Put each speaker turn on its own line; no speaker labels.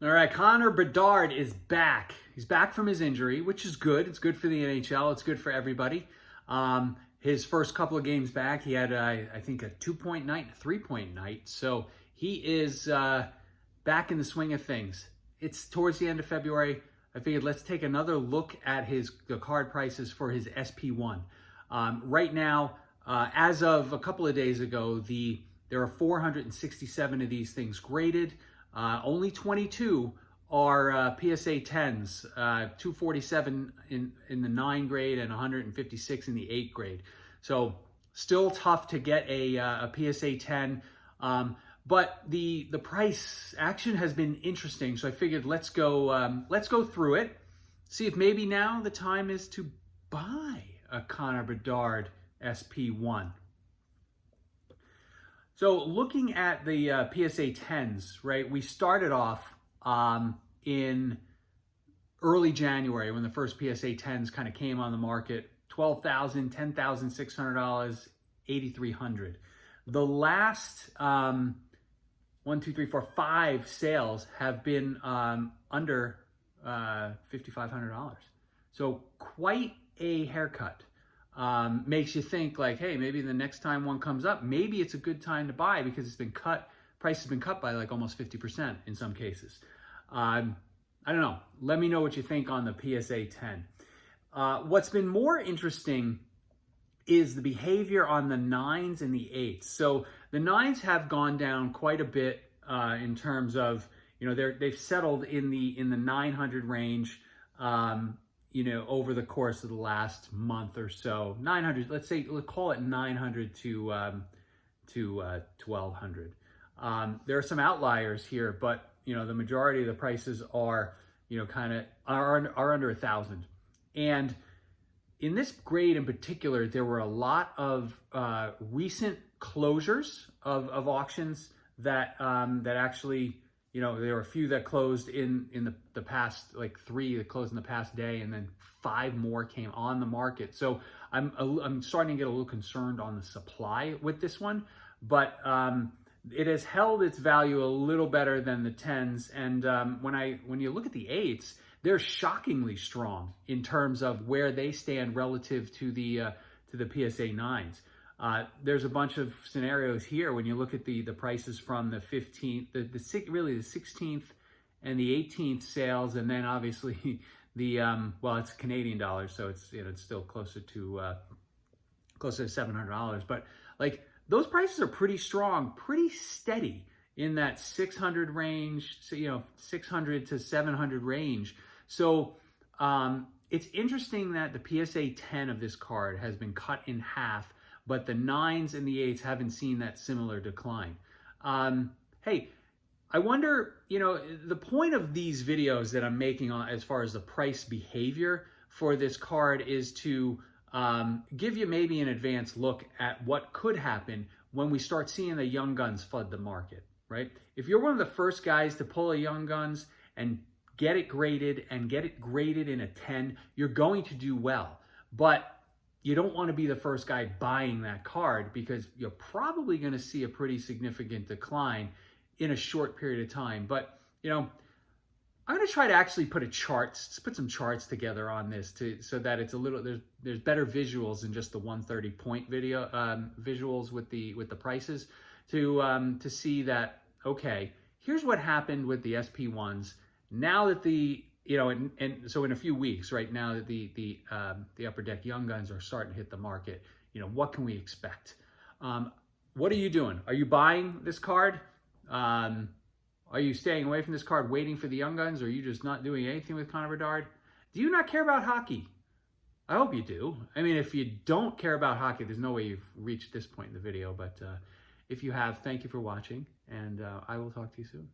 All right, Connor Bedard is back. He's back from his injury, which is good. It's good for the NHL. It's good for everybody. His first couple of games back, he had, I think, a 2-point night, a 3-point night. So he is back in the swing of things. It's towards the end of February. I figured let's take another look at the card prices for his SP-1. Right now, as of a couple of days ago, there are 467 of these things graded. Only 22 are PSA 10s, 247 in the 9 grade and 156 in the 8 grade. So still tough to get a PSA 10, but the price action has been interesting. So I figured let's go through it, see if maybe now the time is to buy a Connor Bedard SP-1. So looking at the PSA 10s, right, we started off in early January when the first PSA 10s kind of came on the market, $12,000, $10,600, $8,300. The last 1, 2, 3, 4, 5 sales have been under $5,500. So quite a haircut. Makes you think like, hey, maybe the next time one comes up, maybe it's a good time to buy because it's been cut. Price has been cut by like almost 50% in some cases. I don't know. Let me know what you think on the PSA 10. What's been more interesting is the behavior on the 9s and the 8s. So the 9s have gone down quite a bit in terms of, they've settled in the 900 range. Over the course of the last month or so, 900, let's call it 900 to 1200. There are some outliers here, but the majority of the prices are, are under 1,000. And in this grade in particular, there were a lot of recent closures of auctions that actually, there were a few that closed in the past, like 3 that closed in the past day, and then 5 more came on the market. So I'm starting to get a little concerned on the supply with this one, but it has held its value a little better than the 10s. And when you look at the 8s, they're shockingly strong in terms of where they stand relative to the PSA 9s. There's a bunch of scenarios here when you look at the prices from the 15th, really the 16th and the 18th sales, and then obviously well, it's Canadian dollars, so it's it's still closer to $700. But like those prices are pretty strong, pretty steady in that 600 range, 600 to 700 range. So it's interesting that the PSA 10 of this card has been cut in half, but the 9s and the 8s haven't seen that similar decline. Hey, I wonder, the point of these videos that I'm making as far as the price behavior for this card is to give you maybe an advanced look at what could happen when we start seeing the young guns flood the market, right? If you're one of the first guys to pull a young guns and get it graded in a 10, you're going to do well. But you don't want to be the first guy buying that card because you're probably going to see a pretty significant decline in a short period of time. But, I'm going to try to actually put some charts together on this so that it's a little, there's better visuals than just the 130 point video visuals with the prices to see that, okay, here's what happened with the SP-1s. Now that and so in a few weeks, right now that the Upper Deck Young Guns are starting to hit the market, what can we expect? What are you doing? Are you buying this card? Are you staying away from this card, waiting for the Young Guns? Or are you just not doing anything with Connor Bedard? Do you not care about hockey? I hope you do. I mean, if you don't care about hockey, there's no way you've reached this point in the video. But if you have, thank you for watching, and I will talk to you soon.